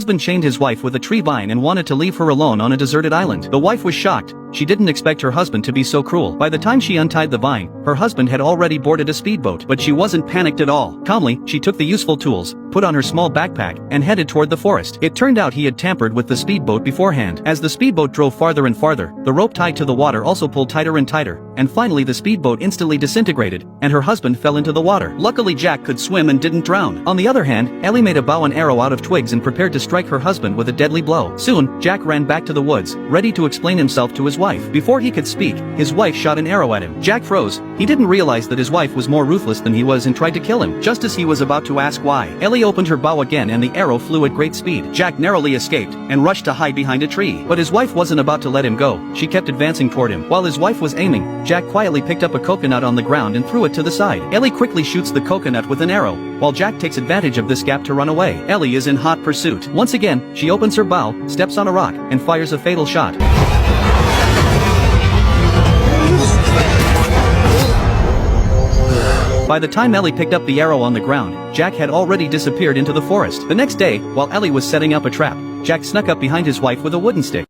husband chained his wife with a tree vine and wanted to leave her alone on a deserted island. The wife was shocked. She didn't expect her husband to be so cruel. By the time she untied the vine, her husband had already boarded a speedboat, but she wasn't panicked at all. Calmly, she took the useful tools, put on her small backpack, and headed toward the forest. It turned out he had tampered with the speedboat beforehand. As the speedboat drove farther and farther, the rope tied to the water also pulled tighter and tighter, and finally the speedboat instantly disintegrated, and her husband fell into the water. Luckily Jack could swim and didn't drown. On the other hand, Ellie made a bow and arrow out of twigs and prepared to strike her husband with a deadly blow. Soon, Jack ran back to the woods, ready to explain himself to his wife. Before he could speak, his wife shot an arrow at him. Jack froze. He didn't realize that his wife was more ruthless than he was and tried to kill him. Just as he was about to ask why, Ellie opened her bow again and the arrow flew at great speed. Jack narrowly escaped and rushed to hide behind a tree. But his wife wasn't about to let him go. She kept advancing toward him. While his wife was aiming, Jack quietly picked up a coconut on the ground and threw it to the side. Ellie quickly shoots the coconut with an arrow, while Jack takes advantage of this gap to run away. Ellie is in hot pursuit. Once again, she opens her bow, steps on a rock, and fires a fatal shot. By the time Ellie picked up the arrow on the ground, Jack had already disappeared into the forest. The next day, while Ellie was setting up a trap, Jack snuck up behind his wife with a wooden stick.